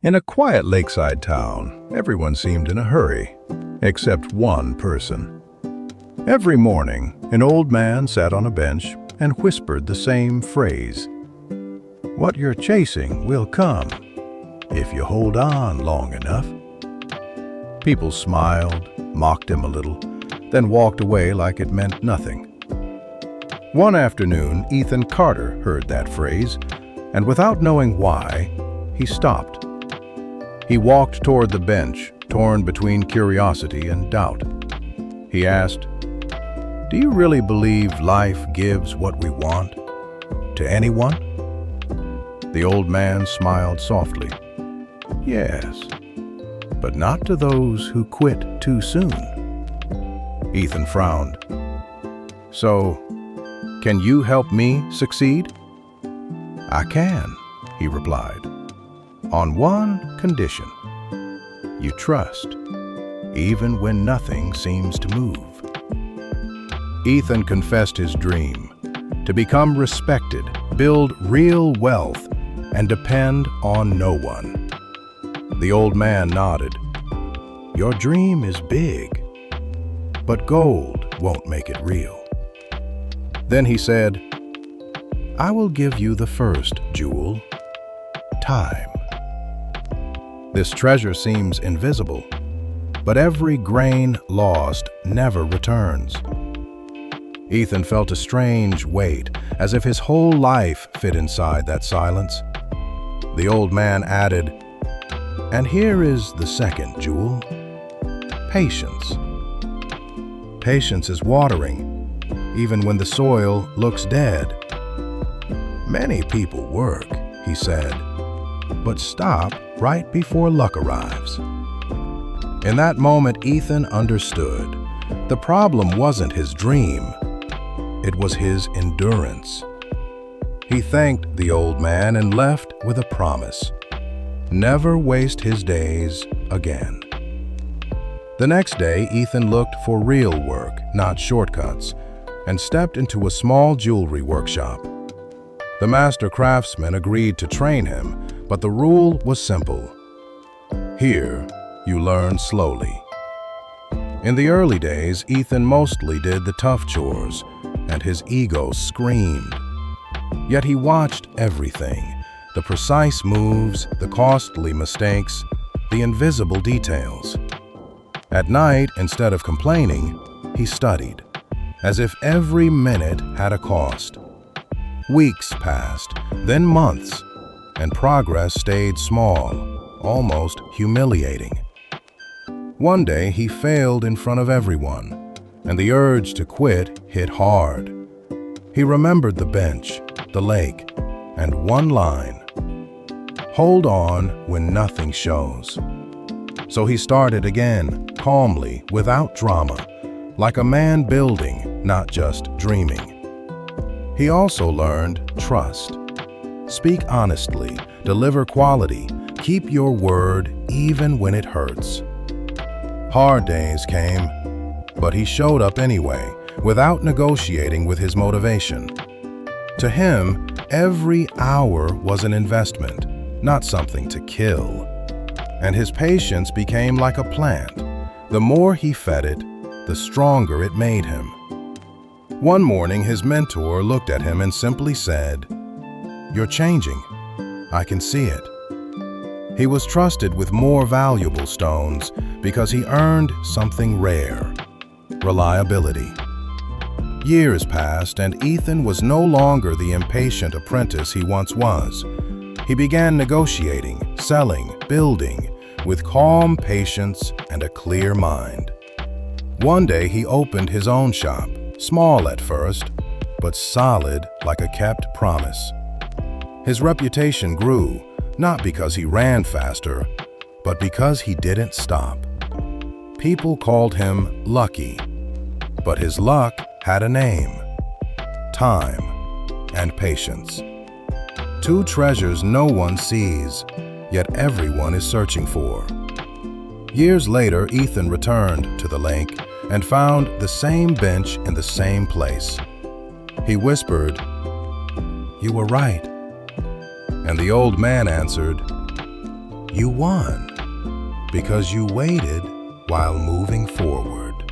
In a quiet lakeside town, everyone seemed in a hurry, except one person. Every morning, an old man sat on a bench and whispered the same phrase. "What you're chasing will come, if you hold on long enough." People smiled, mocked him a little, then walked away like it meant nothing. One afternoon, Ethan Carter heard that phrase, and without knowing why, he stopped. He walked toward the bench, torn between curiosity and doubt. He asked, "Do you really believe life gives what we want? To anyone?" The old man smiled softly. "Yes, but not to those who quit too soon." Ethan frowned. "So, can you help me succeed?" "I can," he replied. "On one condition. You trust, even when nothing seems to move." Ethan confessed his dream, to become respected, build real wealth, and depend on no one. The old man nodded. "Your dream is big, but gold won't make it real." Then he said, "I will give you the first jewel, time. This treasure seems invisible, but every grain lost never returns." Ethan felt a strange weight, as if his whole life fit inside that silence. The old man added, "And here is the second jewel, patience. Patience is watering, even when the soil looks dead. Many people work," he said, "but stop right before luck arrives." In that moment, Ethan understood. The problem wasn't his dream. It was his endurance. He thanked the old man and left with a promise: never waste his days again. The next day, Ethan looked for real work, not shortcuts, and stepped into a small jewelry workshop. The master craftsman agreed to train him, but the rule was simple. Here, you learn slowly. In the early days, Ethan mostly did the tough chores, and his ego screamed. Yet he watched everything: the precise moves, the costly mistakes, the invisible details. At night, instead of complaining, he studied, as if every minute had a cost. Weeks passed, then months, and progress stayed small, almost humiliating. One day, he failed in front of everyone, and the urge to quit hit hard. He remembered the bench, the lake, and one line: "Hold on when nothing shows." So he started again, calmly, without drama, like a man building, not just dreaming. He also learned trust. Speak honestly, deliver quality, keep your word even when it hurts. Hard days came, but he showed up anyway, without negotiating with his motivation. To him, every hour was an investment, not something to kill. And his patience became like a plant. The more he fed it, the stronger it made him. One morning, his mentor looked at him and simply said, "You're changing. I can see it." He was trusted with more valuable stones because he earned something rare: reliability. Years passed, and Ethan was no longer the impatient apprentice he once was. He began negotiating, selling, building, with calm patience and a clear mind. One day he opened his own shop, small at first, but solid like a kept promise. His reputation grew, not because he ran faster, but because he didn't stop. People called him lucky, but his luck had a name: time and patience. Two treasures no one sees, yet everyone is searching for. Years later, Ethan returned to the lake and found the same bench in the same place. He whispered, "You were right." And the old man answered, You won because you waited while moving forward.